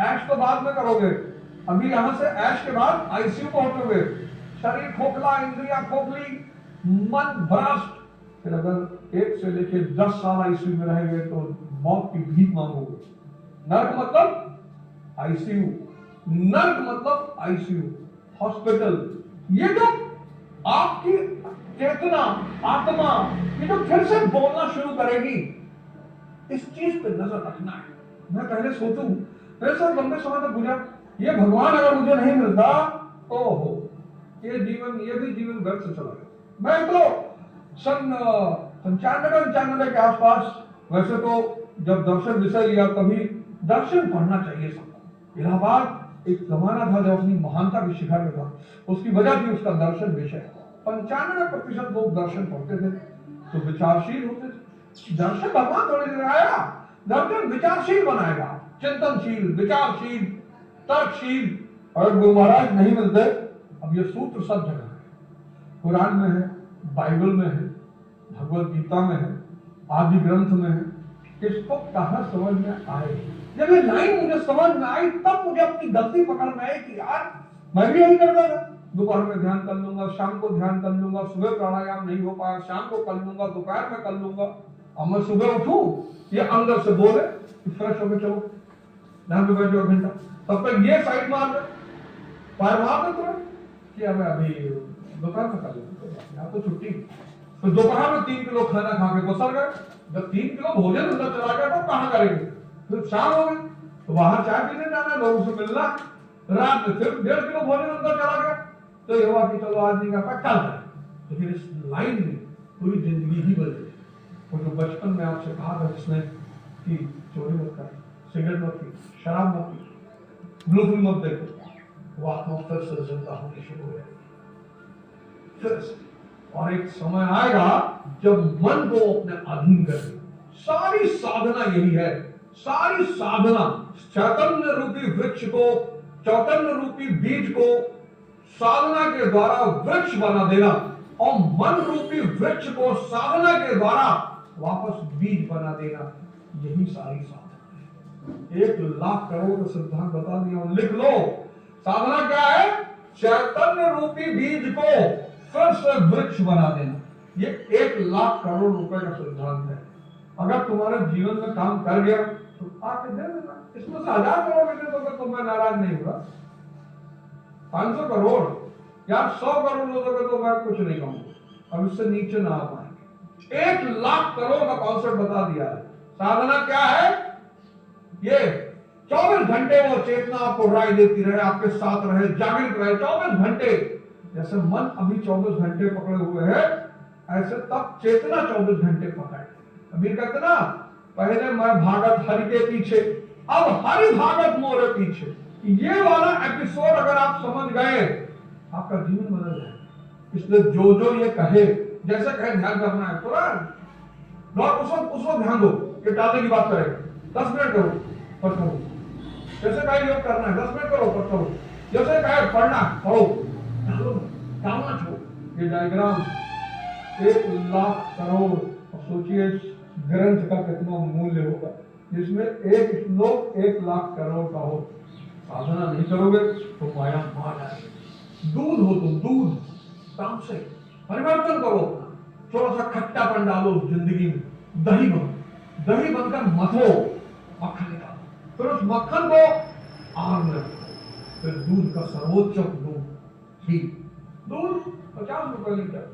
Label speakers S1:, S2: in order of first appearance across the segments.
S1: ऐश तो बाद में करोगे, अभी यहां से ऐश के बाद आईसीयू पहुंचोगे। शरीर खोखला, इंद्रियां खोखली, मन भ्रष्ट, फिर अगर 1 से लेके 10 साल आईसीयू में रहेंगे तो मौत की भीख मांगोगे। नर्क मतलब आईसीयू, नर्क मतलब आईसीयू, हॉस्पिटल। ये जो आपकी चेतना, आत्मा, ये जो फिर से बोलना शुरू करेगी, इस चीज पे नजर रखना है। मैं पहले सोचूं, मेरे साथ लंबे समय तक गुजरा, ये भगवान अगर मुझे नहीं मिलता, ओहो, ये भी जीवन व्यर्थ से चला गया। मैं तो सन 95 के आसपास, वैसे तो जब दर्शन विषय लिया तभी दर्शन पढ़ना चाहिए सबको। इलाहाबाद एक जमाना था जब अपनी महानता के शिखर में था, उसकी वजह थी उसका दर्शन विषय। 95% लोग दर्शन पढ़ते थे तो विचारशील होते थे। दर्शन भगवान थोड़ी देर आएगा, दर्शन विचारशील बनाएगा, चिंतनशील, विचारशील, तर्कशील। और गुरु महाराज नहीं मिलते, अब ये सूत्र सब जगह है, कुरान में है, बाइबल में है, भगवत गीता में है, आदि ग्रंथ में है। इसको कहां समझ में आए? जब ये लाइन मुझे समझ में आई तब मुझे अपनी गलती पकड़ में आई कि यार मैं भी यही करता था, दोपहर में ध्यान कर लूंगा, शाम को ध्यान कर लूंगा, सुबह प्राणायाम नहीं हो पाया, शाम को कर लूंगा, दोपहर में कर लूंगा। अब मैं सुबह उठूं, ये अंदर से बोले फ्रेश होकर चलो ध्यान में बैठो घंटा, तब तक ये साइड मार दे, पैर मार दे तुरंत कि मैं अभी दोपहर में कर लूंगा, यहाँ तो छुट्टी। तो दोपहर में 3 किलो खाना खा के गुसर गए। जब 3 किलो भोजन अंदर चला गया तो कहां करेंगे? फिर शाम हो गई तो बाहर चाय पीने जाना, लोगों से मिलना, रात में फिर 1.5 किलो भोजन अंदर चला गया। तो ये हुआ कि चलो आज नहीं करता, कल है। तो फिर इस लाइन में पूरी जिंदगी ही बदल गई। वो जो बचपन में आपसे कहा था जिसने कि चोरी मत कर, सिगरेट मत पी, शराब मत पी, ब्लू फिल्म मत देखो, वो आत्मा फिर से जिंदा होनी शुरू हो गई फिर से। और एक समय आएगा जब मन को अपने अधीन कर दे। सारी साधना यही है, सारी साधना चैतन्य रूपी वृक्ष को, चैतन्य रूपी बीज को साधना के द्वारा वृक्ष बना देना, और मन रूपी वृक्ष को साधना के द्वारा वापस बीज बना देना, यही सारी साधना है। 1 लाख करोड़ का सिद्धांत बता दिया और लिख लो। साधना क्या है? चैतन्य रूपी बीज को फिर से वृक्ष बना देना। ये 1 लाख करोड़ रुपए का सिद्धांत है। अगर तुम्हारे जीवन में काम कर गया तो आके दे देना। इसमें से 1000 करोड़ दे दोगे तो मैं नाराज नहीं हुआ। 500 करोड़ या 100 करोड़ दे दोगे तो मैं कुछ नहीं कहूंगा। अब इससे नीचे ना आ पाएंगे। 1 लाख करोड़ का कॉन्सेप्ट बता दिया है। साधना क्या है? ये 24 घंटे वो चेतना आपको राय देती रहे, आपके साथ रहे, जागृत रहे 24 घंटे। जैसे मन अभी 24 घंटे पकड़े हुए है, ऐसे तब चेतना 24 घंटे पकड़े। अभी कहते ना, पहले मैं भागत हरि के पीछे, अब हरि भागत मोरे पीछे। ये वाला एपिसोड अगर आप समझ गए, आपका जीवन बदल जाए। इसलिए जो ये कहे, जैसे कहे ध्यान करना है तुरंत उस वक्त ध्यान दो। ये टालने की बात करेगा, 10 मिनट करो पर करो। जैसे कहे योग करना है, 10 मिनट करो पर करो। जैसे कहे पढ़ना पढ़ो, टालना छोड़ो। ये डायग्राम 1 लाख करोड़, और सोचिए ग्रंथ का कितना मूल्य होगा जिसमें एक श्लोक 1 लाख करोड़ का हो। साधना नहीं करोगे तो माया मार जाएगी। दूध हो तुम, दूध काम से परिवर्तन करो। थोड़ा सा खट्टापन डालो जिंदगी में, दही बनकर मथो, मक्खन निकालो, फिर उस मक्खन को आग में रखो, फिर दूध का सर्वोच्च दूध घी, दूध 50 रुपए लीटर,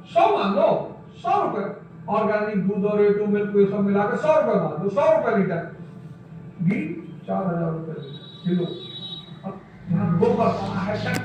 S1: 100 मान लो, 100 रुपए। ऑर्गेनिक दूध और A2 मिल्क ये सब मिलाकर 100 रुपए मान लो, 100 रुपए लीटर। घी 4000 रुपए किलो। अब यहाँ गोबर है